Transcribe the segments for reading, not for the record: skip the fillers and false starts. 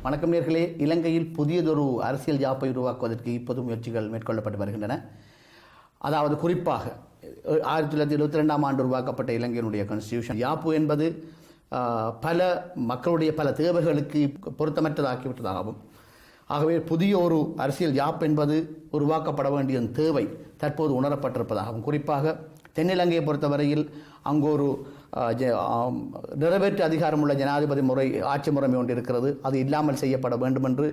வணக்கம் நேர்களே. இலங்கையில் புதியதொரு அரசியல் யாப்பை உருவாக்குவதற்கு இப்போது முயற்சிகள் மேற்கொள்ளப்பட்டு வருகின்றன. அதாவது குறிப்பாக 1972ஆம் ஆண்டு உருவாக்கப்பட்ட இலங்கையினுடைய கான்ஸ்டிடியூஷன் யாப்பு என்பது பல மக்களுடைய பல தேவைகளுக்கு பொருத்தமற்றதாக்கிவிட்டதாகவும், ஆகவே புதிய ஒரு அரசியல் யாப் என்பது உருவாக்கப்பட வேண்டிய தேவை தற்போது உணரப்பட்டிருப்பதாகவும், குறிப்பாக தென்னிலங்கையை பொறுத்தவரையில் அங்கு ஒரு நிறைவேற்று அதிகாரமுள்ள ஜனாதிபதி முறை ஆட்சி முறைமை ஒன்று இருக்கிறது. அது இல்லாமல் செய்யப்பட வேண்டும் என்று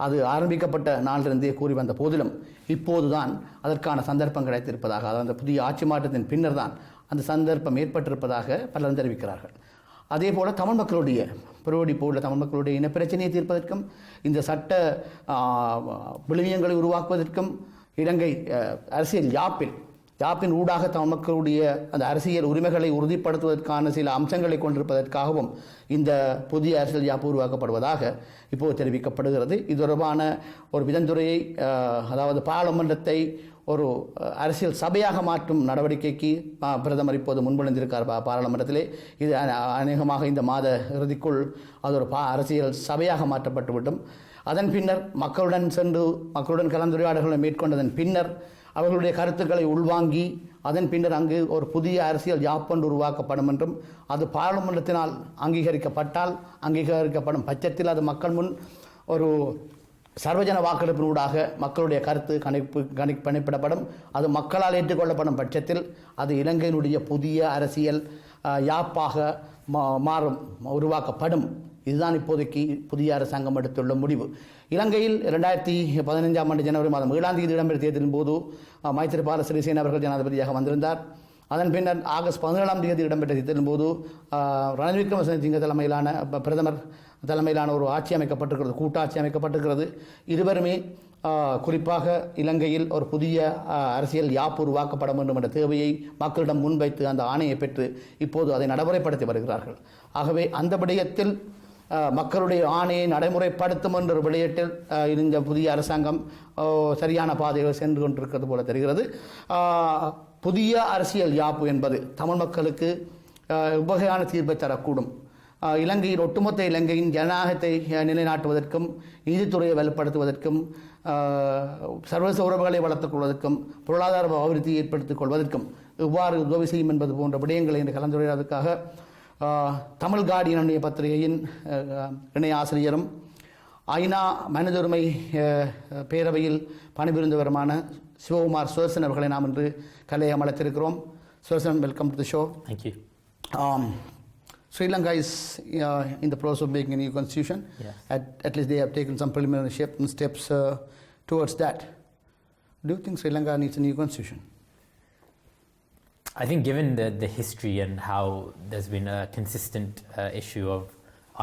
அது ஆரம்பிக்கப்பட்ட நாளிலிருந்தே கூறி வந்த போதிலும் இப்போதுதான் அதற்கான சந்தர்ப்பம் கிடைத்திருப்பதாக, அதாவது அந்த புதிய ஆட்சி மாற்றத்தின் பின்னர் தான் அந்த சந்தர்ப்பம் ஏற்பட்டிருப்பதாக பலரும் தெரிவிக்கிறார்கள். அதே போல் தமிழ் மக்களுடைய பிரிவடிப்பு உள்ள தமிழ் மக்களுடைய இனப்பிரச்சனையை தீர்ப்பதற்கும் இந்த சட்ட விழுமியங்களை உருவாக்குவதற்கும் இலங்கை அரசியல் யாப்பின் ஊடாக தமிழ் மக்களுடைய அந்த அரசியல் உரிமைகளை உறுதிப்படுத்துவதற்கான சில அம்சங்களை கொண்டிருப்பதற்காகவும் இந்த புதிய அரசியல் யாப்பு உருவாக்கப்படுவதாக இப்போது தெரிவிக்கப்படுகிறது. இது தொடர்பான ஒரு விதந்துரையை, அதாவது பாராளுமன்றத்தை ஒரு அரசியல் சபையாக மாற்றும் நடவடிக்கைக்கு பிரதமர் இப்போது முன்மொழிந்திருக்கார் பாராளுமன்றத்திலே. இது அநேகமாக இந்த மாத இறுதிக்குள் அது ஒரு அரசியல் சபையாக மாற்றப்பட்டுவிடும். அதன் பின்னர் மக்களுடன் கலந்துரையாடல்களை மேற்கொண்டதன் பின்னர் அவர்களுடைய கருத்துக்களை உள்வாங்கி அதன் பின்னர் அங்கு ஒரு புதிய அரசியல் யாப்பொன்று உருவாக்கப்படும் என்றும், அது பாராளுமன்றத்தினால் அங்கீகரிக்கப்படும் பட்சத்தில் அது மக்கள் முன் ஒரு சர்வஜன வாக்கெடுப்பினூடாக மக்களுடைய கருத்து கணிப்பிடப்படும். அது மக்களால் ஏற்றுக்கொள்ளப்படும் பட்சத்தில் அது இலங்கையினுடைய புதிய அரசியல் யாப்பாக உருவாக்கப்படும். இதுதான் இப்போதைக்கு புதிய அரசாங்கம் எடுத்துள்ள முடிவு. இலங்கையில் 2015ஆம் ஆண்டு ஜனவரி மாதம் 7ஆம் தேதி இடம்பெற்ற தேர்தலின் போது மைத்திரிபால சிறிசேன அவர்கள் ஜனாதிபதியாக வந்திருந்தார். அதன் பின்னர் ஆகஸ்ட் 17ஆம் தேதி இடம்பெற்ற தேர்தலின் போது ரணில் விக்ரமசிங்க தலைமையிலான பிரதமர் தலைமையிலான ஒரு ஆட்சி அமைக்கப்பட்டிருக்கிறது, கூட்டாட்சி அமைக்கப்பட்டிருக்கிறது. இருவருமே குறிப்பாக இலங்கையில் ஒரு புதிய அரசியல் யாப்பு உருவாக்கப்பட வேண்டும் என்ற தேவையை மக்களிடம் முன்வைத்து அந்த ஆணையை பெற்று இப்போது அதை நடைமுறைப்படுத்தி வருகிறார்கள். ஆகவே அந்த விடயத்தில் மக்களுடைய ஆணையை நடைமுறைப்படுத்தும் என்ற ஒரு விடயத்தில் இந்த புதிய அரசாங்கம் சரியான பாதையில் சென்று கொண்டிருக்கிறது போல தெரிகிறது. புதிய அரசியல் யாப்பு என்பது தமிழ் மக்களுக்கு உபகையான தீர்ப்பை தரக்கூடும். இலங்கையின் ஒட்டுமொத்த இலங்கையின் ஜனநாயகத்தை நிலைநாட்டுவதற்கும், நீதித்துறையை வலுப்படுத்துவதற்கும், சர்வதேச உறவுகளை வளர்த்துக் கொள்வதற்கும், பொருளாதார அபிவிருத்தியை ஏற்படுத்திக் கொள்வதற்கும் எவ்வாறு உதவி செய்யும் என்பது போன்ற விடயங்களை இன்று கலந்துரையாடுவதற்காக தமிழ் கார்டியனுடைய பத்திரிகையின் இணை ஆசிரியரும் ஐநா மனித உரிமை பேரவையில் பணிபுரிந்தவருமான சிவகுமார் சுதர்சன் அவர்களை நாம் இன்று கலையம் அழைத்திருக்கிறோம். Sudarshan, welcome to the show. Thank you. Sri Lanka is in the process of making a new constitution. Yes. At least they have taken some preliminary steps towards that. Do you think Sri Lanka needs a new constitution? I think given the history and how there's been a consistent issue of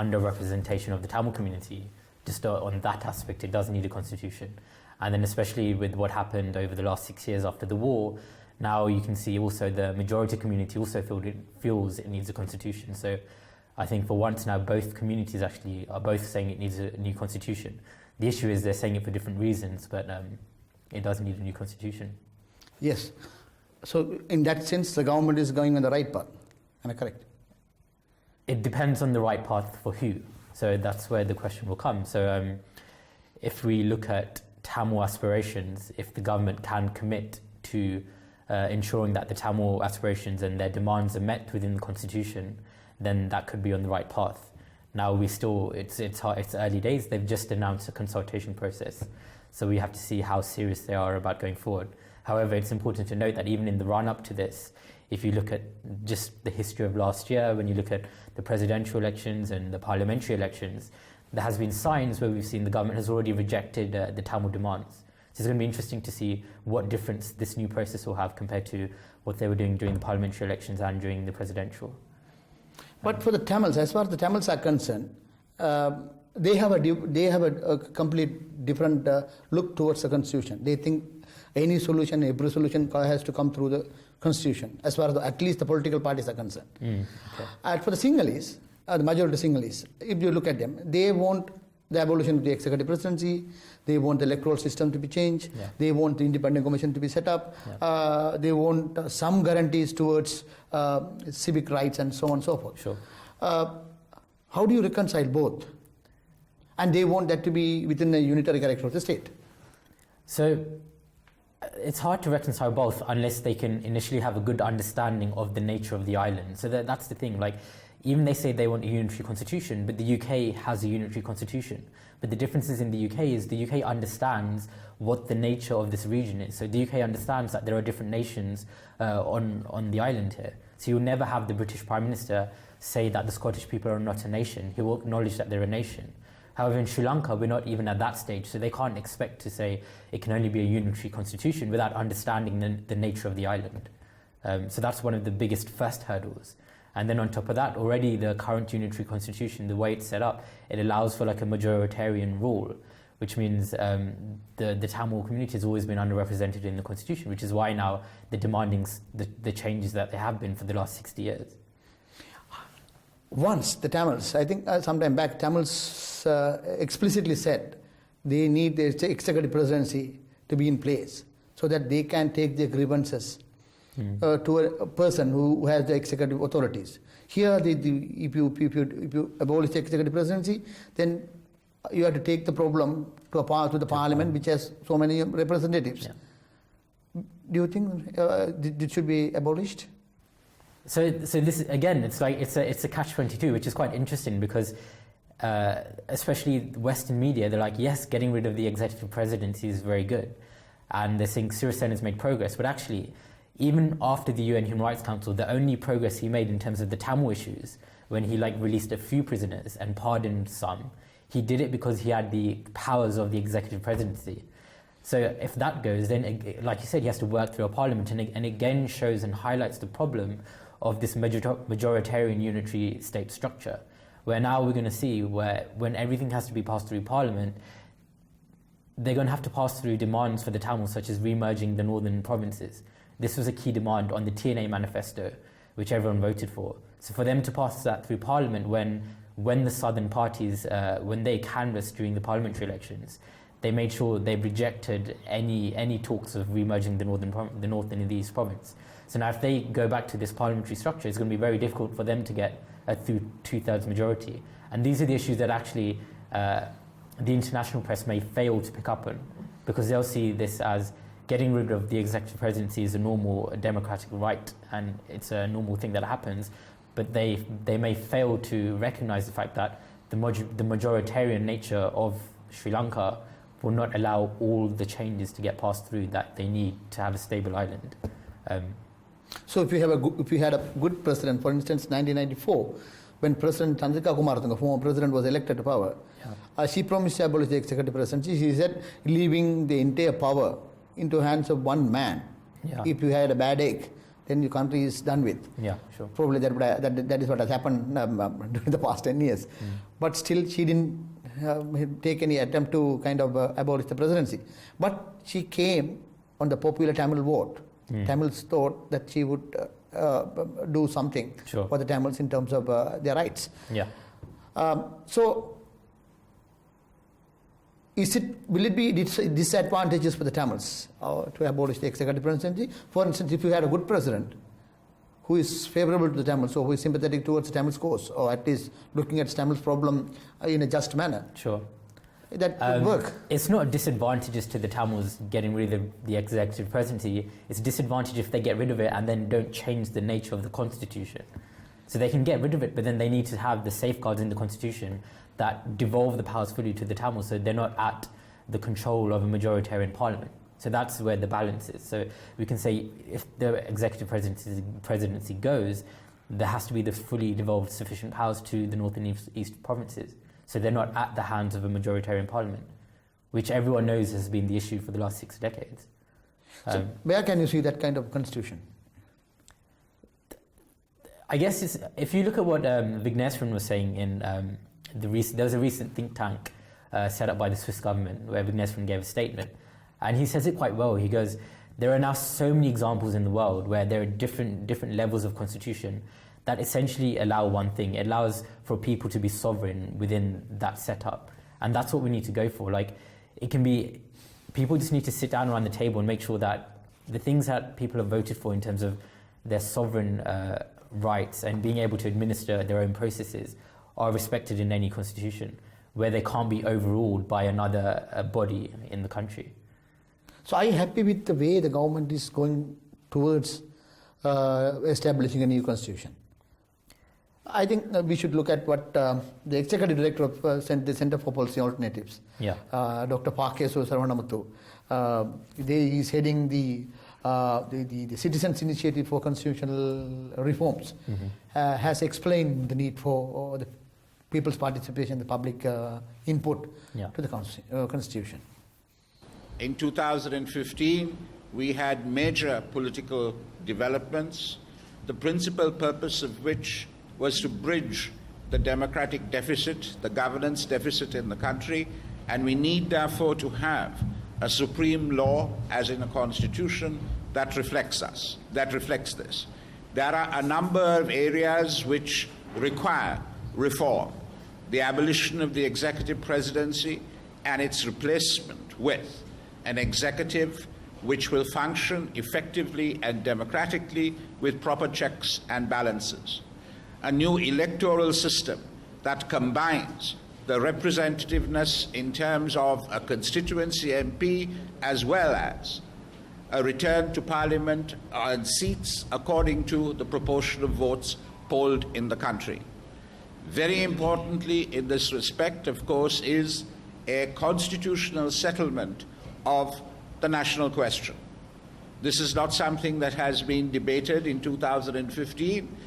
underrepresentation of the Tamil community, just on that aspect, it does need a constitution. And then especially with what happened over the last 6 years after the war, now you can see also the majority community also feels it needs a constitution. So I think for once now both communities actually are both saying it needs a new constitution. The issue is they're saying it for different reasons, but it does need a new constitution. Yes. So in that sense, the government is going on the right path. Am I correct? It depends on the right path for who. So that's where the question will come. So if we look at Tamil aspirations, if the government can commit to ensuring that the Tamil aspirations and their demands are met within the constitution, then that could be on the right path. Now it's early days. They've just announced a consultation process, so we have to see how serious they are about going forward. However, it's important to note that even in the run-up to this, if you look at just the history of last year, when you look at the presidential elections and the parliamentary elections, there has been signs where we've seen the government has already rejected the Tamil demands. So it's going to be interesting to see what difference this new process will have compared to what they were doing during the parliamentary elections and during the presidential. But for the Tamils, as far as the Tamils are concerned, they have a complete different look towards the constitution. They think any solution, every solution has to come through the constitution, as far as at least the political parties are concerned. Okay. And for the Sinhalese, the majority Sinhalese, if you look at them, they want the abolition of the executive presidency, they want the electoral system to be changed, they want the independent commission to be set up, they want some guarantees towards civic rights and so on and so forth. Sure. How do you reconcile both? And they want that to be within the unitary character of the state. So it's hard to reconcile both unless they can initially have a good understanding of the nature of the island. So that's the thing. Like, even they say they want a unitary constitution, but the UK has a unitary constitution. But the differences in the UK is the UK understands what the nature of this region is. So the UK understands that there are different nations on the island here. So you'll never have the British Prime Minister say that the Scottish people are not a nation. He will acknowledge that they're a nation. However, in Sri Lanka, we're not even at that stage, so they can't expect to say it can only be a unitary constitution without understanding the nature of the island. So that's one of the biggest first hurdles. And then on top of that, already the current unitary constitution, the way it's set up, it allows for like a majoritarian rule, which means the Tamil community has always been underrepresented in the constitution, which is why now they're demanding the changes that they have been for the last 60 years. Once the Tamils, I think sometime back, Tamils explicitly said they need the executive presidency to be in place so that they can take their grievances to a person who has the executive authorities. Here, if you abolish the executive presidency, then you have to take the problem to the parliament, which has so many representatives. Yeah. Do you think it should be abolished? So this again, it's a catch-22, which is quite interesting because especially Western media, they're like, yes, getting rid of the executive presidency is very good, and they're saying Sirsen has made progress, but actually, even after the UN Human Rights Council, the only progress he made in terms of the Tamil issues, when he released a few prisoners and pardoned some, he did it because he had the powers of the executive presidency. So if that goes, then, like you said, he has to work through a parliament, and again shows and highlights the problem of this majoritarian unitary state structure, where now we're going to see where when everything has to be passed through parliament, they're going to have to pass through demands for the Tamils, such as re-merging the northern provinces. This was a key demand on the TNA manifesto, which everyone voted for. So for them to pass that through parliament when the southern parties, when they canvassed during the parliamentary elections, they made sure they rejected any talks of re-merging the north and the east province. So now if they go back to this parliamentary structure, it's going to be very difficult for them to get a two-thirds majority. And these are the issues that actually the international press may fail to pick up on, because they'll see this as getting rid of the executive presidency is a normal democratic right, and it's a normal thing that happens, but they may fail to recognize the fact that the majoritarian nature of Sri Lanka will not allow all the changes to get passed through that they need to have a stable island. So if you had a good president, for instance, 1994, when President Sivakumar Sudharsan, former president, was elected to power, she promised to abolish the executive presidency. She said, leaving the entire power into hands of one man. Yeah. If you had a bad egg, then your country is done with. Yeah, sure. Probably that is what has happened during the past 10 years. But still, she didn't take any attempt to kind of abolish the presidency. But she came on the popular Tamil vote. Tamils thought that she would do something for the Tamils in terms of their rights. Yeah. So, will it be disadvantages for the Tamils to abolish the executive presidency? For instance, if you had a good president who is favorable to the Tamils, or who is sympathetic towards the Tamils cause, or at least looking at Tamils problem in a just manner, sure, that would work. It's not disadvantages to the Tamils getting rid of the executive presidency. It's disadvantage if they get rid of it and then don't change the nature of the constitution. So they can get rid of it, but then they need to have the safeguards in the constitution that devolve the powers fully to the Tamils, so they're not at the control of a majoritarian parliament. So that's where the balance is. So we can say if the executive presidency goes, there has to be the fully devolved sufficient powers to the north and east provinces. So they're not at the hands of a majoritarian parliament, which everyone knows has been the issue for the last 6 decades. So where can you see that kind of constitution? I guess if you look at what Vigneswaran was saying in there was a recent think tank set up by the Swiss government where Vigneswaran gave a statement, and he says it quite well. He goes, there are now so many examples in the world where there are different levels of constitution that essentially allow one thing. It allows for people to be sovereign within that setup, and that's what we need to go for. Like, it can be, people just need to sit down around the table and make sure that the things that people have voted for in terms of their sovereign rights and being able to administer their own processes are respected in any constitution, where they can't be overruled by another body in the country. So are you happy with the way the government is going towards establishing a new constitution? I think we should look at what the Executive Director of the Centre for Policy Alternatives, Dr. P.Karunakharan he is heading the Citizens Initiative for Constitutional Reforms, has explained the need for the people's participation, the public input to the Constitution. In 2015, we had major political developments, the principal purpose of which was to bridge the democratic deficit, the governance deficit in the country, and we need therefore to have a supreme law, as in a constitution, that reflects this. There are a number of areas which require reform. The abolition of the executive presidency and its replacement with an executive which will function effectively and democratically with proper checks and balances. A new electoral system that combines the representativeness in terms of a constituency MP as well as a return to parliament and seats according to the proportion of votes polled in the country. Very importantly in this respect, of course, is a constitutional settlement of the national question. This is not something that has been debated in 2015,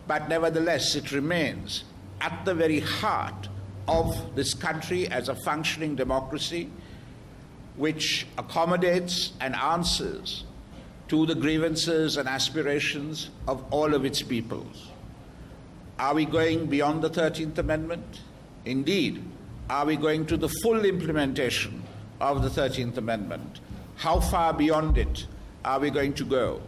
but nevertheless it remains at the very heart of this country as a functioning democracy which accommodates and answers to the grievances and aspirations of all of its peoples. Are we going beyond the 13th Amendment? Indeed. Are we going to the full implementation of the 13th Amendment? How far beyond it are we going to go?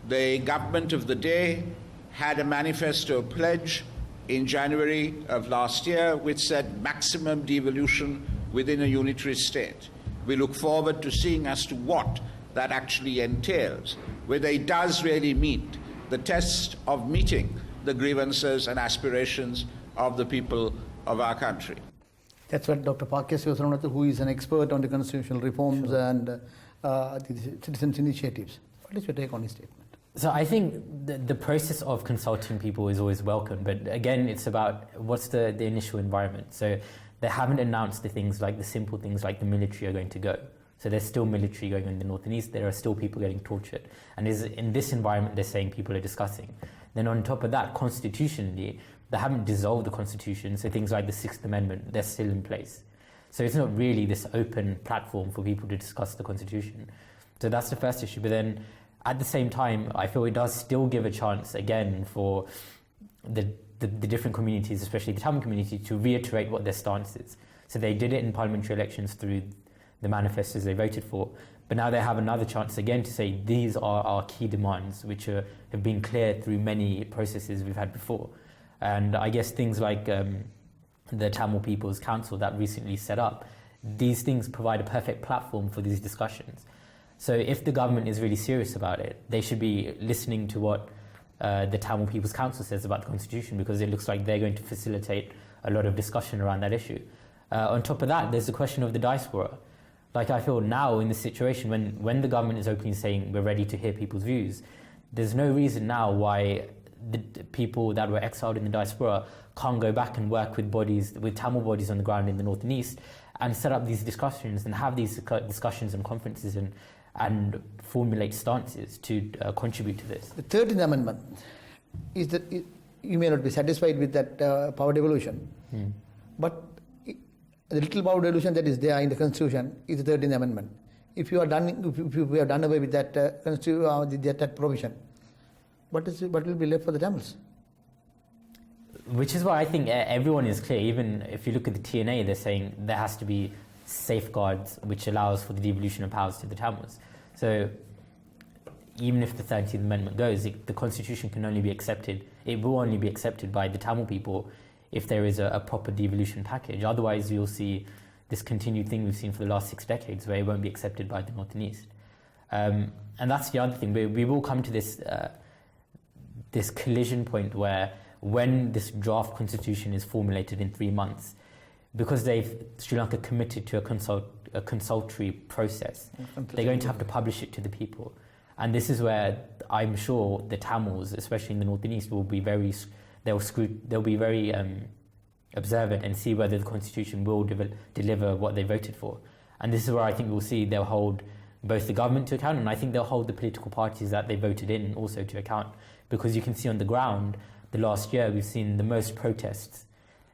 The government of the day had a manifesto pledge in January of last year which said maximum devolution within a unitary state. We look forward to seeing as to what that actually entails, whether it does really meet the test of meeting the grievances and aspirations of the people of our country. That's what Dr. P.Karunakharan, who is an expert on the constitutional reforms and the citizens' initiatives. What is your take on his statement? So I think the process of consulting people is always welcome, but again, it's about what's the initial environment. So they haven't announced the simple things like the military are going to go. So there's still military going on in the north and east. There are still people getting tortured. And in this environment, they're saying people are discussing. Then on top of that, constitutionally, they haven't dissolved the constitution. So things like the 6th Amendment, they're still in place. So it's not really this open platform for people to discuss the constitution. So that's the first issue. But then at the same time, I feel it does still give a chance, again, for the different communities, especially the Tamil community, to reiterate what their stance is. So they did it in parliamentary elections through the manifestos they voted for, but now they have another chance again to say these are our key demands, which have been cleared through many processes we've had before. And I guess things like the Tamil People's Council that recently set up, these things provide a perfect platform for these discussions. So if the government is really serious about it, they should be listening to what the Tamil People's Council says about the Constitution, because it looks like they're going to facilitate a lot of discussion around that issue. On top of that, there's the question of the diaspora. Like, I feel now in this situation, when the government is openly saying we're ready to hear people's views, there's no reason now why the people that were exiled in the diaspora can't go back and work with Tamil bodies on the ground in the north and east and set up these discussions and have these discussions and conferences and formulate stances to contribute to this. The 13th Amendment is that you may not be satisfied with that power devolution, but The little power devolution that is there in the Constitution is the 13th Amendment. If you have done away with that that provision, what will be left for the Tamils? Which is why I think everyone is clear. Even if you look at the TNA, they're saying there has to be safeguards which allows for the devolution of powers to the Tamils. So even if the 13th Amendment goes, the Constitution can only be accepted, it will only be accepted by the Tamil people if there is a proper devolution package. Otherwise, you'll see this continued thing we've seen for the last 6 decades where it won't be accepted by the North and East. And that's the other thing. We will come to this collision point where when this draft constitution is formulated in 3 months, because Sri Lanka committed to a consultory process, they're going to have to publish it to the people. And this is where I'm sure the Tamils, especially in the North and East, will be very observant and see whether the constitution will deliver what they voted for. And this is where I think we'll see they'll hold both the government to account, and I think they'll hold the political parties that they voted in also to account. Because you can see on the ground, the last year we've seen the most protests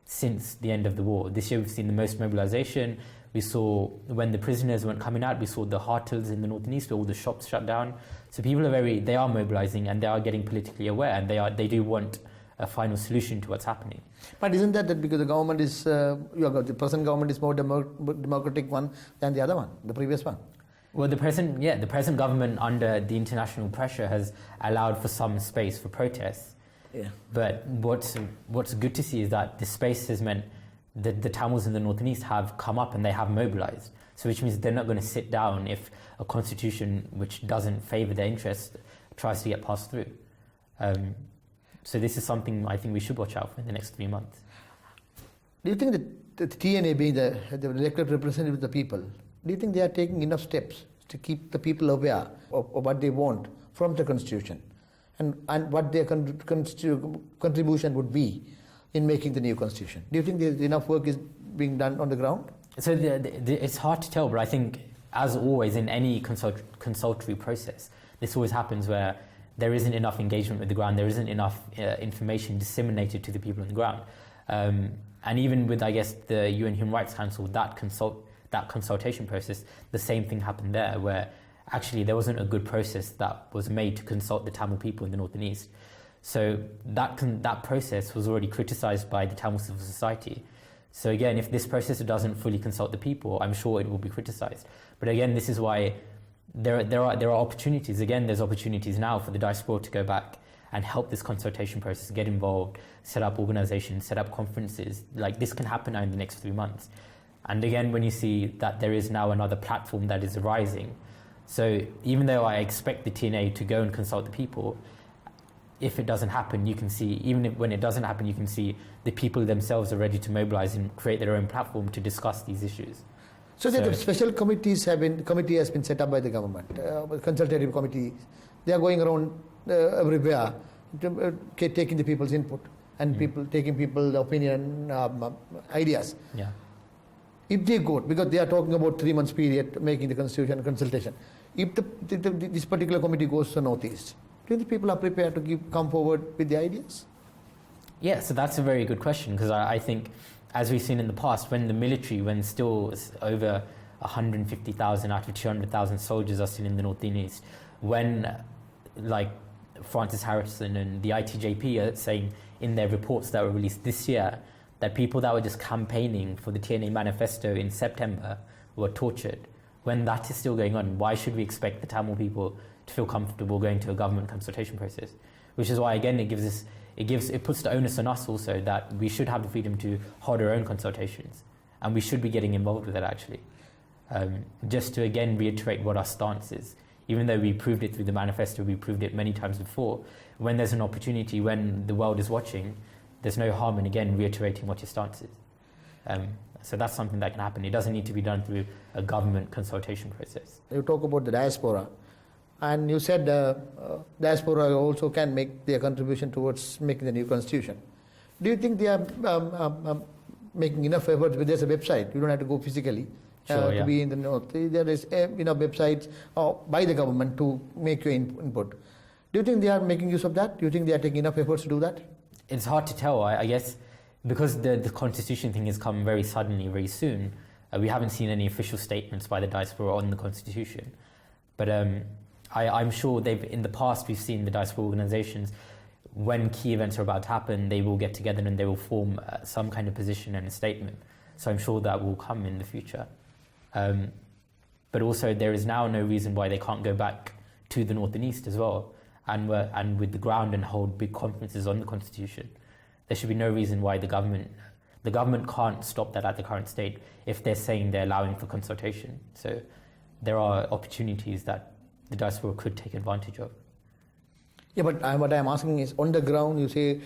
since the end of the war. This year we've seen the most mobilization. We saw when the prisoners weren't coming out, we saw the hotels in the North and East where all the shops shut down. So people they are mobilizing and they are getting politically aware, and they do want a final solution to what's happening. But isn't that because the government is, the present government is more democratic one than the other one, the previous one? Well, the present government under the international pressure has allowed for some space for protests. Yeah. But what's good to see is that the space has meant that the Tamils in the North and East have come up and they have mobilized. So which means they're not going to sit down if a constitution which doesn't favour their interests tries to get passed through. So this is something I think we should watch out for in the next 3 months. Do you think that the TNA being the elected representative of the people, do you think they are taking enough steps to keep the people aware of what they want from the constitution and what their contribution would be in making the new constitution? Do you think there's enough work is being done on the ground? So it's hard to tell, but I think, as always in any consultory process, this always happens where there isn't enough engagement with the ground, there isn't enough information disseminated to the people on the ground. And even with, I guess, the UN Human Rights Council, that consultation process, the same thing happened there, where actually there wasn't a good process that was made to consult the Tamil people in the North and East. So that process was already criticised by the Tamil civil society. So again, if this process doesn't fully consult the people, I'm sure it will be criticised. But again, this is why there are opportunities. Again, there's opportunities now for the diaspora to go back and help this consultation process, get involved, set up organisations, set up conferences. Like, this can happen now in the next 3 months. And again, when you see that there is now another platform that is arising, so even though I expect the TNA to go and consult the people, if it doesn't happen, you can see, when it doesn't happen, you can see the people themselves are ready to mobilise and create their own platform to discuss these issues. So the special committee has been set up by the government, consultative committees. They are going around everywhere, taking the people's input and taking people's opinion, ideas. Yeah. If they go, because they are talking about 3 months period making the constitution consultation, if this particular committee goes to Northeast, do you think people are prepared to come forward with the ideas? Yeah, so that's a very good question, because I think, as we've seen in the past, when still over 150,000 out of 200,000 soldiers are still in the North and East, when like Francis Harrison and the ITJP are saying in their reports that were released this year that people that were just campaigning for the TNA manifesto in September were tortured. When that is still going on, why should we expect the Tamil people to feel comfortable going to a government consultation process? Which is why, again, it puts the onus on us also that we should have the freedom to hold our own consultations, and we should be getting involved with it, actually. Just to again reiterate what our stance is. Even though we proved it through the manifesto, we proved it many times before, when there's an opportunity, when the world is watching, there's no harm in, again, reiterating what your stance is. So that's something that can happen. It doesn't need to be done through a government consultation process. You talk about the diaspora, and you said diaspora also can make their contribution towards making the new constitution. Do you think they are making enough efforts? There's a website. You don't have to go physically to be in the north. There is websites by the government to make your input. Do you think they are making use of that? Do you think they are taking enough efforts to do that? It's hard to tell. I guess because the constitution thing has come very suddenly, very soon, we haven't seen any official statements by the diaspora on the constitution. But I'm sure in the past we've seen the diaspora organizations, when key events are about to happen, they will get together and they will form some kind of position and a statement. So I'm sure that will come in the future. But also there is now no reason why they can't go back to the north and east as well, and with the ground and hold big conferences on the constitution. There should be no reason why the government can't stop that at the current state if they're saying they're allowing for consultation. So there are opportunities that the diaspora could take advantage of. Yeah, but what I'm asking is, on the ground, you say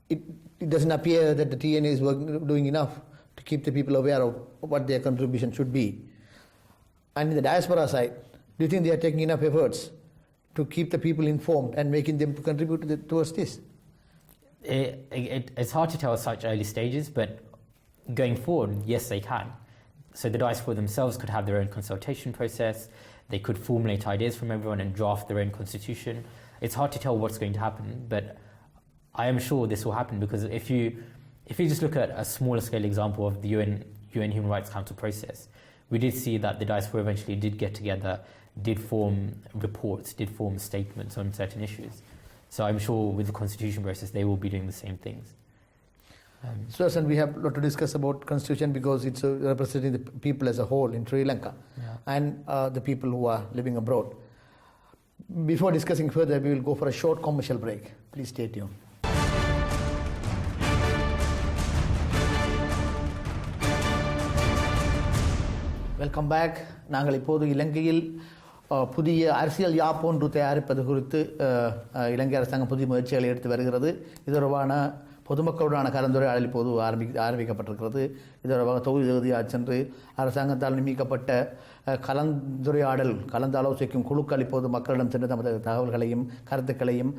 it doesn't appear that the TNA is doing enough to keep the people aware of what their contribution should be. And in the diaspora side, do you think they are taking enough efforts to keep the people informed and making them contribute towards this? It's hard to tell at such early stages, but going forward, yes, they can. So the diaspora themselves could have their own consultation process. They could formulate ideas from everyone and draft their own constitution. It's hard to tell what's going to happen, but I am sure this will happen, because if you just look at a smaller scale example of the UN Human Rights Council process, we did see that the diaspora eventually did get together, did form reports, did form statements on certain issues. So I'm sure with the constitution process, they will be doing the same things. Sudharsan, we have a lot to discuss about constitution because it's representing the people as a whole in Sri Lanka and the people who are living abroad. Before discussing further, we will go for a short commercial break. Please stay tuned. Welcome back. நாங்கள் இப்போது இலங்கையில் புதிய அரசியல் யாப்பொன்று தயாரிப்பது குறித்து இலங்கை அரசாங்கம் புதிய முயற்சிகளை எடுத்து வருகிறது. இது தொடர்பான பொதுமக்களுடனான கலந்துரையாடல் இப்போது ஆரம்பிக்கப்பட்டிருக்கிறது. இது தொடர்பாக தொகுதியாக சென்று அரசாங்கத்தால் நியமிக்கப்பட்ட கலந்தாலோசிக்கும் குழுக்கள் இப்போது மக்களிடம் சென்று தமது தகவல்களையும் கருத்துக்களையும்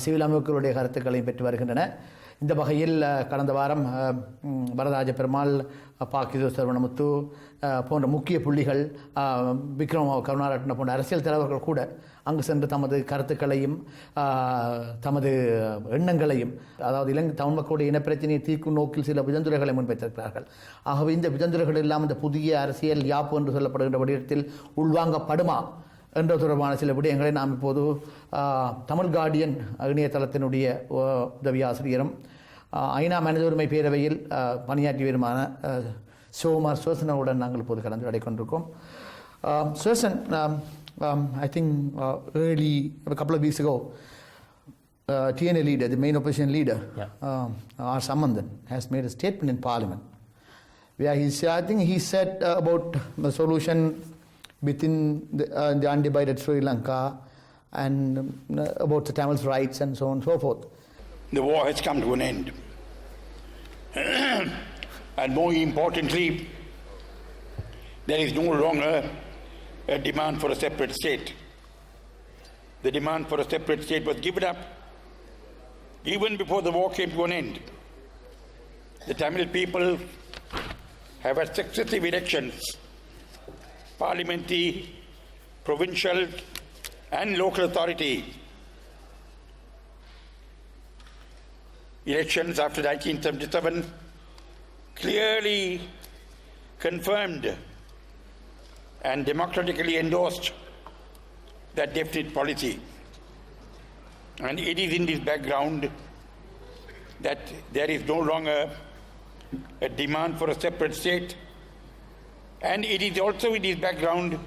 சிவில் அமைப்புகளுடைய கருத்துக்களையும் பெற்று வருகின்றன. இந்த வகையில் கடந்த வாரம் வரதராஜ பெருமாள், பாக்கிது சரவணமுத்து போன்ற முக்கிய புள்ளிகள், கருணாரட்ன போன்ற அரசியல் தலைவர்கள் கூட அங்கு சென்று தமது கருத்துக்களையும் தமது எண்ணங்களையும், அதாவது இலங்கை தமிழ் மக்களுடைய இனப்பிரச்சனையை தீர்க்கும் நோக்கில் சில விதந்துரைகளை முன்வைத்திருக்கிறார்கள். ஆகவே இந்த விதந்துரைகள் எல்லாம் இந்த புதிய அரசியல் யாப்பு என்று சொல்லப்படுகின்ற விடயத்தில் உள்வாங்கப்படுமா என்ற தொடர்பான சில விடயங்களை நாம் இப்போது தமிழ் கார்டியன் இணையதளத்தினுடைய உதவி ஆசிரியரும் ஐநா மனித உரிமை பேரவையில் பணியாற்றி வருமான சிவகுமார் சுதர்சனுடன் நாங்கள் இப்போது கலந்துரையாடி கொண்டிருக்கோம். Sudharsan, I think early, a couple of weeks ago, TNA leader, the main opposition leader, R. Samandan, has made a statement in Parliament where I think he said about the solution within the undivided Sri Lanka and about the Tamils' rights and so on and so forth. The war has come to an end. And more importantly, there is no longer a demand for a separate state. The demand for a separate state was given up even before the war came to an end. The Tamil people have had successive elections, parliamentary, provincial and local authority elections after 1977 clearly confirmed and democratically endorsed that definite policy. And it is in this background that there is no longer a demand for a separate state, and it is also in this background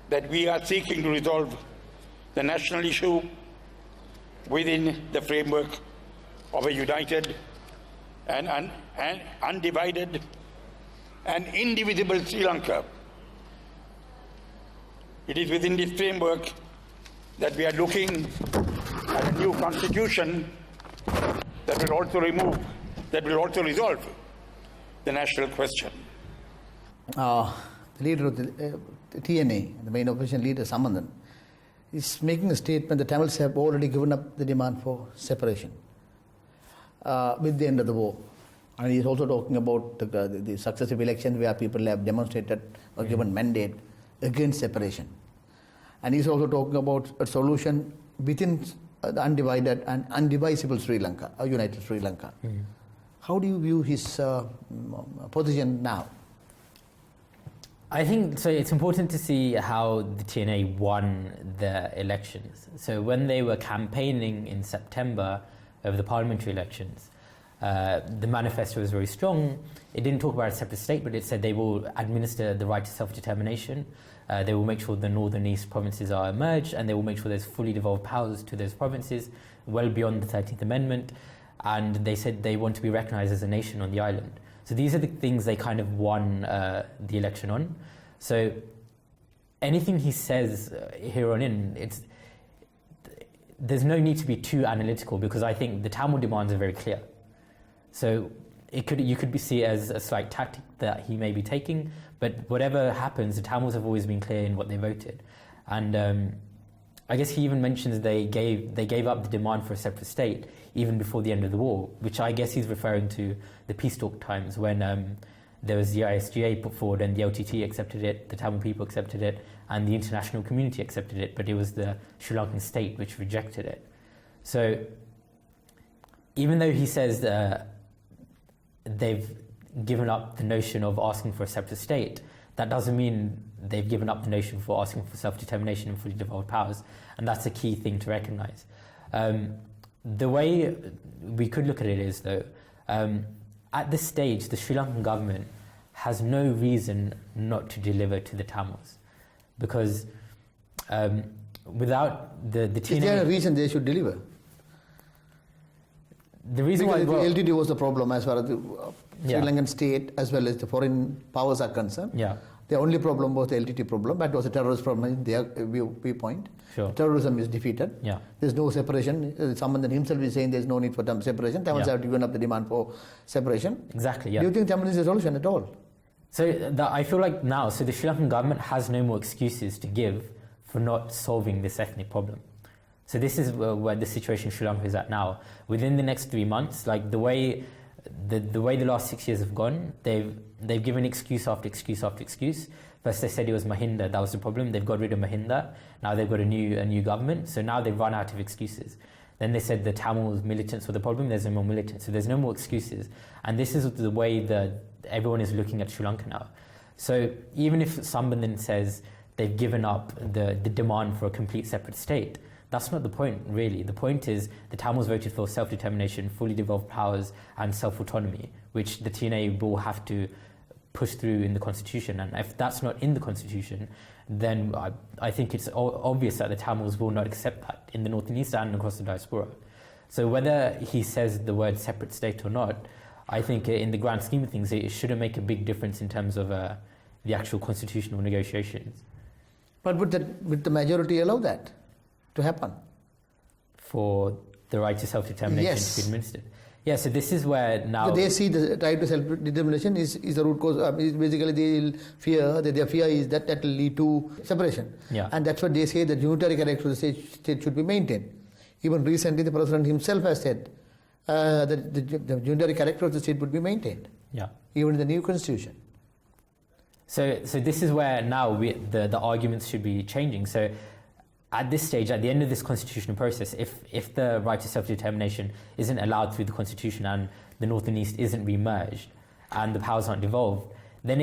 that we are seeking to resolve the national issue within the framework of a united and undivided and indivisible Sri Lanka. It is within this framework that we are looking at a new constitution that will also resolve the national question. The leader of the TNA, the main opposition leader, Samandan, is making a statement that Tamils have already given up the demand for separation with the end of the war. And he is also talking about the successive elections where people have demonstrated or given mandate against separation. And he is also talking about a solution within the undivided and undivisible Sri Lanka, a united Sri Lanka. How do you view his position now? I think so. It's important to see how the TNA won the elections. So when they were campaigning in September over the parliamentary elections, the manifesto was very strong. It didn't talk about a separate state, but it said they will administer the right to self-determination. They will make sure the north and east provinces are merged, and they will make sure there's fully devolved powers to those provinces, well beyond the 13th Amendment. And they said they want to be recognised as a nation on the island. So these are the things they kind of won the election on. So anything he says here on in, there's no need to be too analytical, because I think the Tamil demands are very clear. So you could see it as a slight tactic that he may be taking, but whatever happens, the Tamils have always been clear in what they voted. And I guess he even mentions they gave up the demand for a separate state even before the end of the war, which I guess he's referring to the peace talk times when there was the ISGA put forward and the LTT accepted it, the Tamil people accepted it, and the international community accepted it, but it was the Sri Lankan state which rejected it. So even though he says they've given up the notion of asking for a separate state, that doesn't mean they've given up the notion for asking for self-determination and fully devolved powers, and that's a key thing to recognise. The way we could look at it is, though, at this stage, the Sri Lankan government has no reason not to deliver to the Tamils, because without the TNA... Is there a reason they should deliver? The reason because why... LTT was the problem as far as the Sri Lankan state as well as the foreign powers are concerned. Yeah. The only problem was the LTT problem. That was a terrorist problem in their viewpoint. Sure. Terrorism is defeated. Yeah. There's no separation. Samandan himself is saying there's no need for separation. Tamils have given up the demand for separation. Exactly, yeah. Do you think Tamil is a solution at all? So I feel like now, so the Sri Lankan government has no more excuses to give for not solving this ethnic problem. So this is where the situation Sri Lanka is at now. Within the next 3 months, like the way the last 6 years have gone, they've given excuse after excuse after excuse. First they said it was Mahinda, that was the problem. They've got rid of Mahinda. Now they've got a new government. So now they've run out of excuses. Then they said the Tamil militants were the problem. There's no more militants. So there's no more excuses. And this is the way that everyone is looking at Sri Lanka now. So even if Sambandan says they've given up the demand for a complete separate state, that's not the point, really. The point is the Tamils voted for self-determination, fully devolved powers, and self-autonomy, which the TNA will have to push through in the constitution. And if that's not in the constitution, then I think it's obvious that the Tamils will not accept that in the north and east and across the diaspora. So whether he says the word separate state or not, I think in the grand scheme of things, it shouldn't make a big difference in terms of the actual constitutional negotiations. But would the majority allow that to happen? For the right to self-determination to be administered. Yeah, so this is where now... So they see the right to self-determination is the root cause. Basically, they fear that their fear is that will lead to separation. Yeah. And that's what they say, the unitary character of the state should be maintained. Even recently, the President himself has said that the unitary character of the state would be maintained. Yeah. Even in the new constitution. So this is where now the arguments should be changing. So at this stage, at the end of this constitutional process, if the right to self-determination isn't allowed through the constitution and the north and east isn't remerged and the powers aren't devolved, then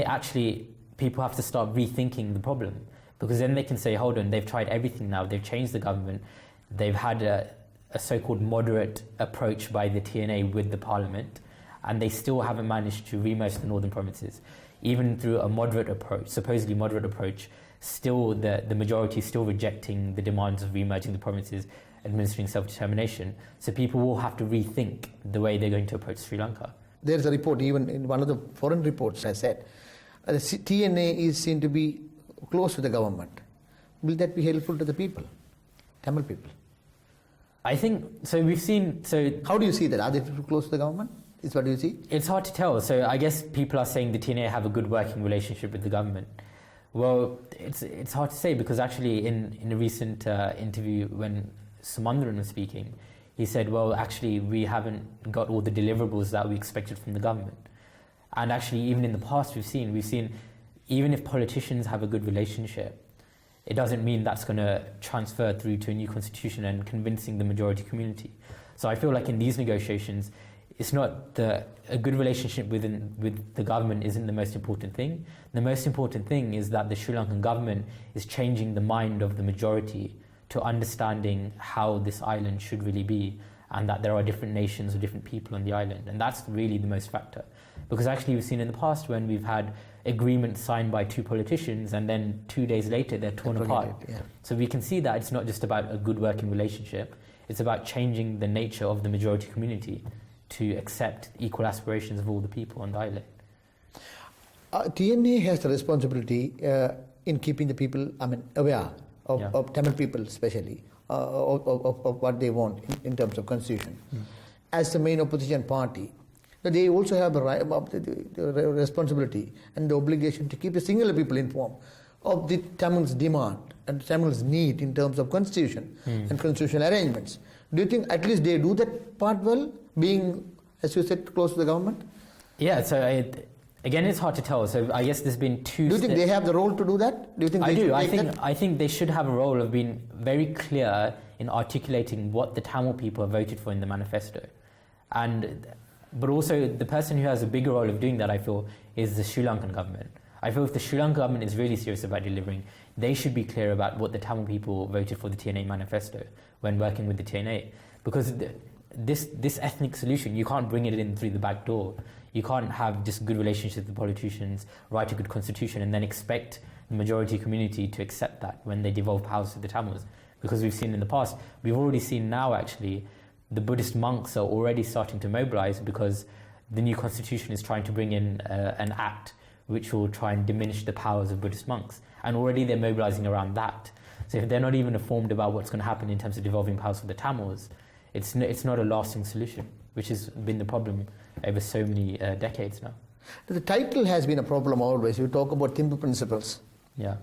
people have to start rethinking the problem. Because then they can say, hold on, they've tried everything now, they've changed the government, they've had a so-called moderate approach by the TNA with the parliament, and they still haven't managed to remerge the northern provinces. Even through a moderate approach, supposedly moderate approach, still the majority is still rejecting the demands of remerging the provinces, administering self-determination. So people will have to rethink the way they're going to approach Sri Lanka. There's a report, even in one of the foreign reports I said, the TNA is seen to be close to the government. Will that be helpful to the people, Tamil people? I think, so we've seen... How do you see that? Are they too close to the government? Is what you see? It's hard to tell. So I guess people are saying the TNA have a good working relationship with the government. Well, it's hard to say, because actually in a recent interview when Sumandran was speaking, he said, well, actually we haven't got all the deliverables that we expected from the government. And actually even in the past we've seen even if politicians have a good relationship, it doesn't mean that's going to transfer through to a new constitution and convincing the majority community. So I feel like in these negotiations, it's not a good relationship with the government isn't the most important thing. The most important thing is that the Sri Lankan government is changing the mind of the majority to understanding how this island should really be, and that there are different nations or different people on the island. And that's really the most factor. Because actually we've seen in the past when we've had agreements signed by two politicians and then 2 days later they're torn apart. Yeah. So we can see that it's not just about a good working relationship, it's about changing the nature of the majority community to accept equal aspirations of all the people on the island. TNA has the responsibility in keeping the people, aware of Tamil people especially, of what they want in terms of constitution. As the main opposition party, they also have the responsibility and the obligation to keep the singular people informed of the Tamils' demand and Tamils' need in terms of constitution and constitutional arrangements. Do you think at least they do that part well, being, as you said, close to the government? Yeah, so again, it's hard to tell. So I guess there's been two... Do you think they have the role to do that? Do you think I they do. that? I think they should have a role of being very clear in articulating what the Tamil people have voted for in the manifesto. But also, the person who has a bigger role of doing that, I feel, is the Sri Lankan government. I feel if the Sri Lankan government is really serious about delivering, they should be clear about what the Tamil people voted for the TNA manifesto when working with the TNA. Because this ethnic solution, you can't bring it in through the back door. You can't have just good relationships with the politicians, write a good constitution, and then expect the majority community to accept that when they devolve powers to the Tamils. Because we've seen in the past, we've already seen now actually, the Buddhist monks are already starting to mobilize because the new constitution is trying to bring in an act which will try and diminish the powers of Buddhist monks. And already they're mobilizing around that. So if they're not even informed about what's going to happen in terms of devolving powers for the Tamils, it's not a lasting solution, which has been the problem over so many decades now. The title has been a problem always. You talk about Timbu principles. Yeah.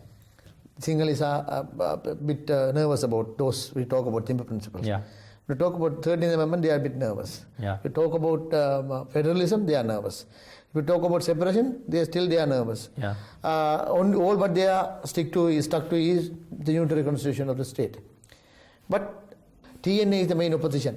Sinhalese are a bit nervous about those. We talk about Timbu principles. Yeah. We talk about 13th Amendment, they are a bit nervous. Yeah. We talk about federalism, they are nervous. If we talk about separation, they are nervous. Yeah. All what they are stuck to is the unitary constitution of the state. But TNA is the main opposition.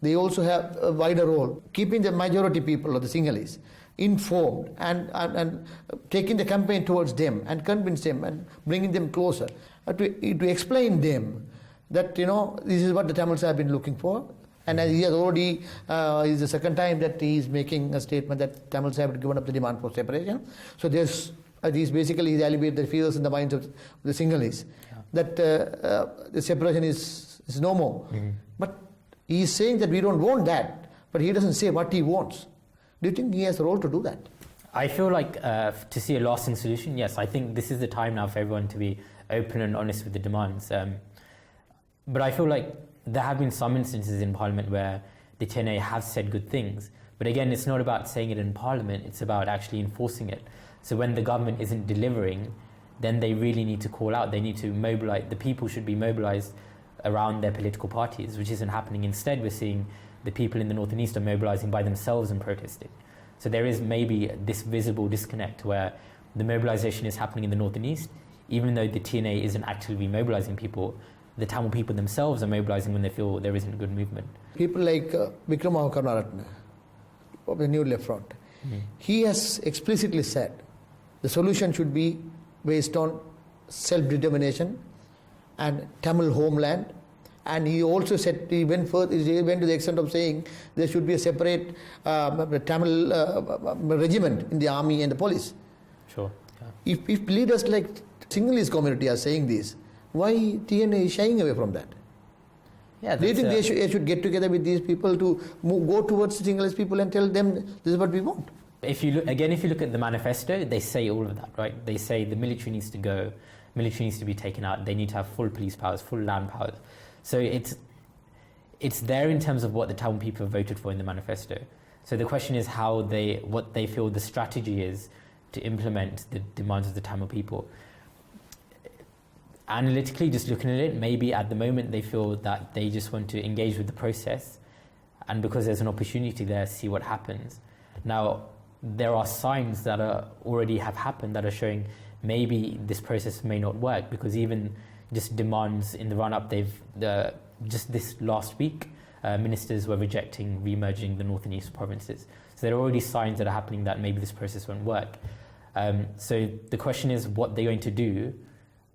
They also have a wider role, keeping the majority people of the Sinhalese informed and taking the campaign towards them and convince them and bringing them closer to explain them that, this is what the Tamils have been looking for. And as he has already, is the second time that he is making a statement that Tamils have given up the demand for separation. So he's basically alleviated the fears in the minds of the Sinhalese that the separation is no more. But he is saying that we don't want that, but he doesn't say what he wants. Do you think he has a role to do that? I feel like to see a lasting solution, yes, I think this is the time now for everyone to be open and honest with the demands. But I feel like there have been some instances in Parliament where the TNA have said good things. But again, it's not about saying it in Parliament, it's about actually enforcing it. So when the government isn't delivering, then they really need to call out. They need to mobilize. The people should be mobilized around their political parties, which isn't happening. Instead, we're seeing the people in the north and east are mobilizing by themselves and protesting. So there is maybe this visible disconnect where the mobilization is happening in the north and east, even though the TNA isn't actively mobilizing people. The Tamil people themselves are mobilizing when they feel there isn't good movement. People like Karunakaran of the New Left Front, he has explicitly said the solution should be based on self-determination and Tamil homeland. And he also said, he went to the extent of saying there should be a separate Tamil regiment in the army and the police. Sure. Yeah. If leaders like Sinhalese community are saying this, why TNA is shying away from that? Yeah, do you think they should get together with these people to go towards the Sinhalese people and tell them this is what we want? If you look at the manifesto, they say all of that, right? They say the military needs to go, military needs to be taken out, they need to have full police powers, full land powers. So it's there in terms of what the Tamil people have voted for in the manifesto. So the question is what they feel the strategy is to implement the demands of the Tamil people. Analytically, just looking at it, maybe at the moment they feel that they just want to engage with the process, and because there's an opportunity there, see what happens. Now, there are signs that already have happened that are showing maybe this process may not work, because even just demands in the run-up, just this last week, ministers were rejecting re-merging the north and east provinces. So there are already signs that are happening that maybe this process won't work. So the question is what they're going to do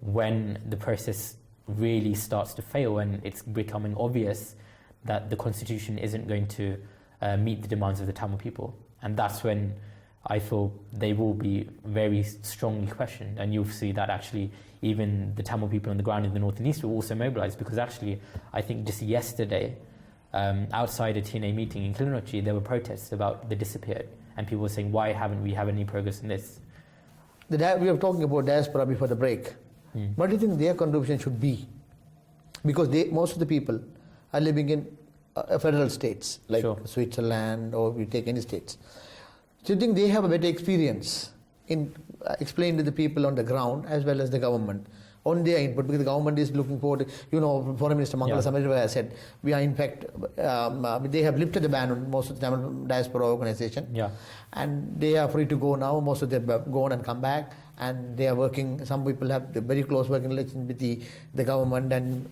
when the process really starts to fail and it's becoming obvious that the constitution isn't going to meet the demands of the Tamil people. And that's when I feel they will be very strongly questioned, and you'll see that actually even the Tamil people on the ground in the north and east will also mobilise, because actually I think just yesterday outside a TNA meeting in Kilinochchi there were protests about the disappeared, and people were saying, why haven't we had any progress in this? We were talking about diaspora before the break. What do you think their contribution should be? Because most of the people are living in federal states like Switzerland, or we take any states. Do you think they have a better experience in explaining to the people on the ground as well as the government on their input? Because the government is looking forward, Foreign Minister Mangala Samajava has said, we are in fact, they have lifted the ban on most of the Tamil diaspora organization. And they are free to go now. Most of them have gone and come back. And they are working, some people have very close working relations with the government and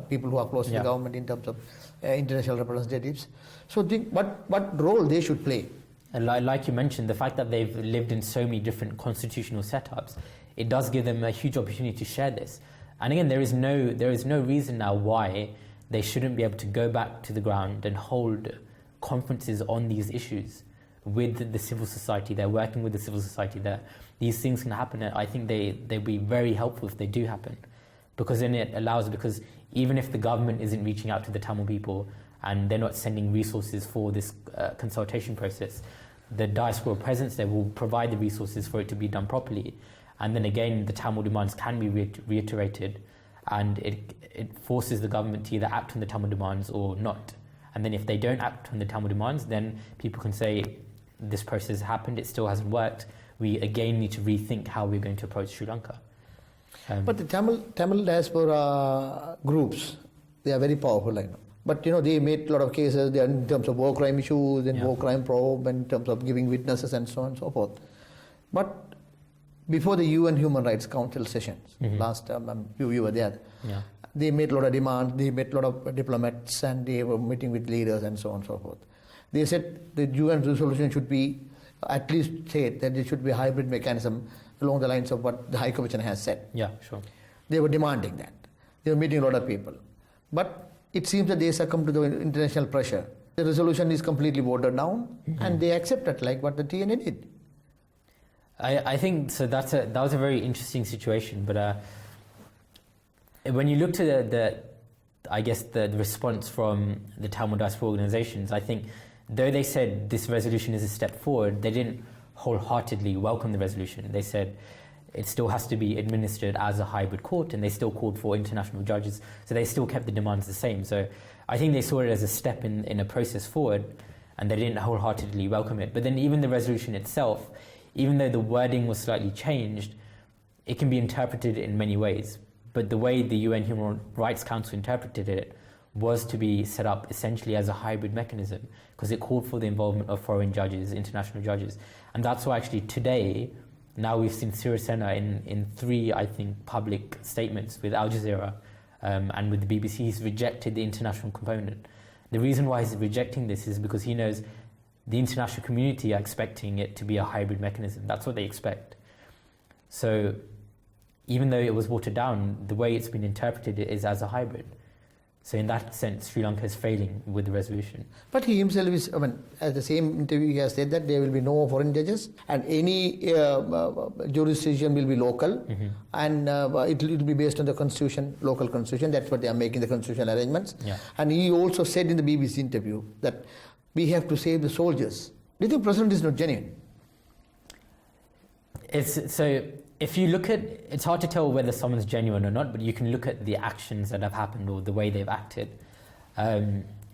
people who are close to the government in terms of international representatives. So think what role they should play. And like you mentioned, the fact that they've lived in so many different constitutional setups, it does give them a huge opportunity to share this. And again, there is no reason now why they shouldn't be able to go back to the ground and hold conferences on these issues with the civil society. They're working with the civil society there. These things can happen, and I think they'd be very helpful if they do happen, because then it allows, because even if the government isn't reaching out to the Tamil people and they're not sending resources for this consultation process, the diaspora presence there will provide the resources for it to be done properly. And then again, the Tamil demands can be reiterated, and it forces the government to either act on the Tamil demands or not. And then if they don't act on the Tamil demands, then people can say, this process happened, it still hasn't worked, we again need to rethink how we're going to approach Sri Lanka. But the Tamil diaspora groups, they are very powerful, I know. But they made a lot of cases. They are in terms of war crime issues, and war crime probe, and in terms of giving witnesses and so on and so forth. But before the UN Human Rights Council sessions, last time you were there, they made a lot of demands, they met a lot of diplomats, and they were meeting with leaders and so on and so forth. They said the UN resolution should be, at least said that there should be a hybrid mechanism along the lines of what the High Commissioner has said. They were demanding that. They were meeting a lot of people. But it seems that they succumb to the international pressure. The resolution is completely watered down, and they accept it, like what the TNA did. I think so. That was a very interesting situation. But when you look to the response from the Tamil diaspora organizations, I think though they said this resolution is a step forward, they didn't wholeheartedly welcome the resolution. They said it still has to be administered as a hybrid court, and they still called for international judges, so they still kept the demands the same. So I think they saw it as a step in a process forward, and they didn't wholeheartedly welcome it. But then even the resolution itself, even though the wording was slightly changed, it can be interpreted in many ways. But the way the UN Human Rights Council interpreted it was to be set up essentially as a hybrid mechanism, because it called for the involvement of foreign judges, international judges. And that's why actually today, now we've seen Sirisena in three, I think, public statements with Al Jazeera and with the BBC. He's rejected the international component. The reason why he's rejecting this is because he knows the international community are expecting it to be a hybrid mechanism. That's what they expect. So even though it was watered down, the way it's been interpreted is as a hybrid. So in that sense, Sri Lanka is failing with the resolution. But he himself is, at the same interview, he has said that there will be no foreign judges, and any jurisdiction will be local, and it will be based on the constitution, local constitution. That's what they are making the constitutional arrangements. And he also said in the BBC interview that we have to save the soldiers. Do you think the president is not genuine? If you look at, it's hard to tell whether someone's genuine or not, but you can look at the actions that have happened or the way they've acted.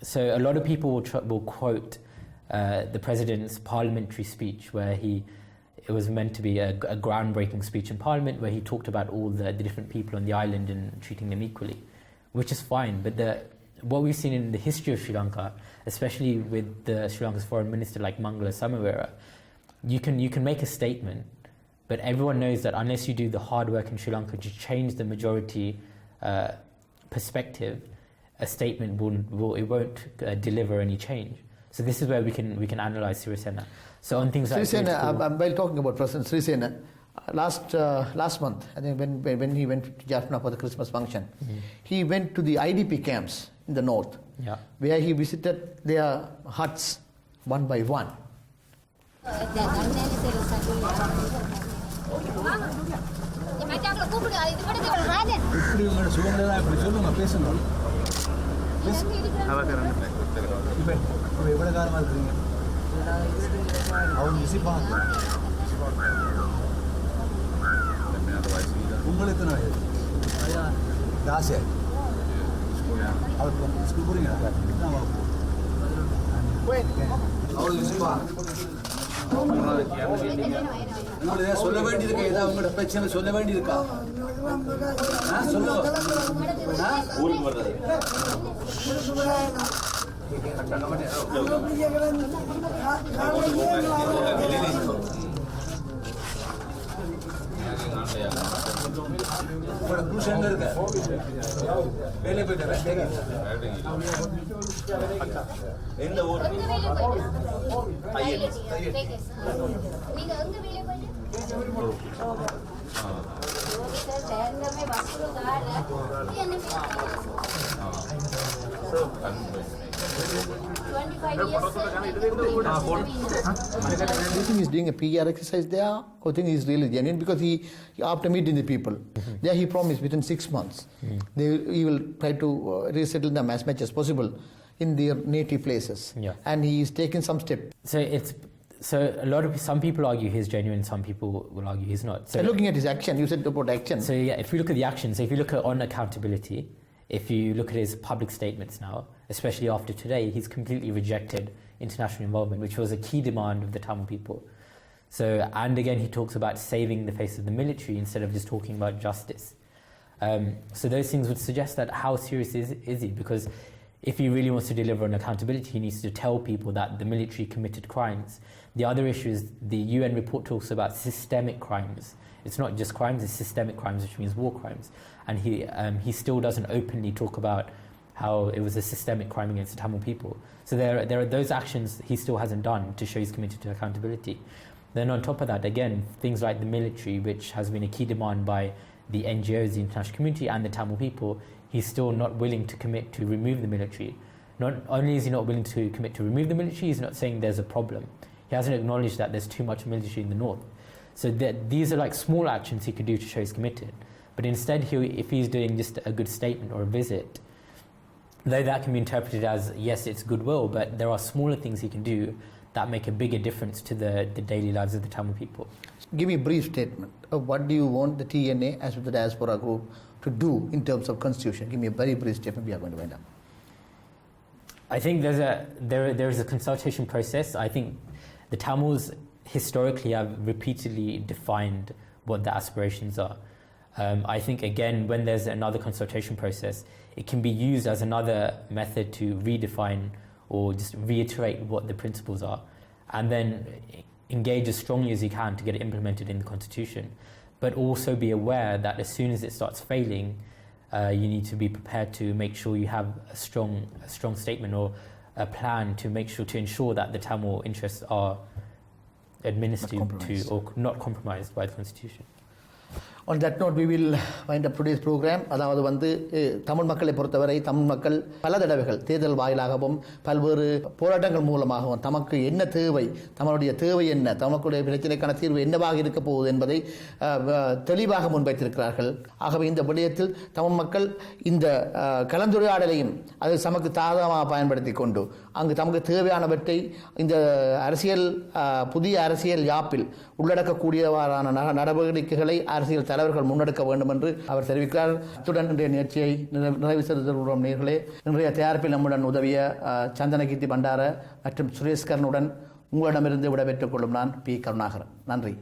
So a lot of people will quote the president's parliamentary speech, where it was meant to be a groundbreaking speech in parliament, where he talked about all the different people on the island and treating them equally, which is fine. But what we've seen in the history of Sri Lanka, especially with the Sri Lanka's foreign minister like Mangala Samavera, you can make a statement, but everyone knows that unless you do the hard work in Sri Lanka to change the majority perspective, a statement won't deliver any change. So this is where we can analyze Sirisena. So on things like Sirisena, while talking about President Sirisena, last month, I think when he went to Jaffna for the Christmas function, he went to the IDP camps in the north, where he visited their huts one by one. Do you think he's doing a PR exercise there, or do you think he's really genuine? Because he after meeting the people, there he promised within 6 months he will try to resettle them as much as possible in their native places, and he is taking some steps. So some people argue he's genuine, some people will argue he's not. So looking at his action, you said about action. So if you look at the action, so if you look at on accountability, if you look at his public statements now, especially after today, he's completely rejected international involvement, which was a key demand of the Tamil people. So, and again, he talks about saving the face of the military instead of just talking about justice. So those things would suggest that how serious is he? Because if he really wants to deliver on accountability, he needs to tell people that the military committed crimes. The other issue is the UN report talks about systemic crimes. It's not just crimes, it's systemic crimes, which means war crimes. And he still doesn't openly talk about how it was a systemic crime against the Tamil people. So there are those actions he still hasn't done to show he's committed to accountability. Then on top of that, again, things like the military, which has been a key demand by the NGOs, the international community, and the Tamil people, he's still not willing to commit to remove the military. Not only is he not willing to commit to remove the military, he's not saying there's a problem. He hasn't acknowledged that there's too much military in the north. So these are like small actions he could do to show he's committed. But instead, if he's doing just a good statement or a visit, though that can be interpreted as, yes, it's goodwill, but there are smaller things he can do that make a bigger difference to the daily lives of the Tamil people. Give me a brief statement of what do you want the TNA as with the diaspora group to do in terms of constitution. Give me a very brief statement. We are going to wind up. I think there is a consultation process. I think the Tamils historically have repeatedly defined what the aspirations are. I think, again, when there's another consultation process, it can be used as another method to redefine or just reiterate what the principles are, and then engage as strongly as you can to get it implemented in the Constitution. But also be aware that as soon as it starts failing, you need to be prepared to make sure you have a strong statement or a plan to ensure that the Tamil interests are administered to or not compromised by the Constitution. On that note, we will wind up today's program. அதாவது தமிழ் மக்களை பொறுத்தவரை தமிழ் மக்கள் பல தடவைகள் தேர்தல் வாயிலாகவும் பல்வேறு போராட்டங்கள் மூலமாகவும் தமக்கு என்ன தேவை, தங்களுடைய தேவை என்ன, தமக்குடைய பிரச்சனைக்கான தீர்வு என்னவாக இருக்க போகுது என்பதை தெளிவாக முன்வைத்திருக்கிறார்கள். ஆகவே இந்த விடயத்தில் தமிழ் மக்கள் இந்த கலந்துரையாடலையும் அது தமக்கு தாகமாக பயன்படுத்தி கொண்டு அங்கு தமக்கு தேவையானவற்றை இந்த புதிய அரசியல் யாப்பில் உள்ளடக்கக்கூடியவாறான நடவடிக்கைகளை அரசியல் தலைவர்கள் முன்னெடுக்க வேண்டும் என்று அவர் தெரிவிக்கிறார். அத்துடன் இன்றைய நிகழ்ச்சியை நிறைவு செய்துள்ள நேயர்களே, இன்றைய தயாரிப்பில் நம்முடன் உதவிய சந்தனகீர்த்தி பண்டார மற்றும் சுரேஷ்கரனுடன் உங்களிடமிருந்து விடைபெற்றுக் கொள்ளும் நான் P.Karunakharan. நன்றி.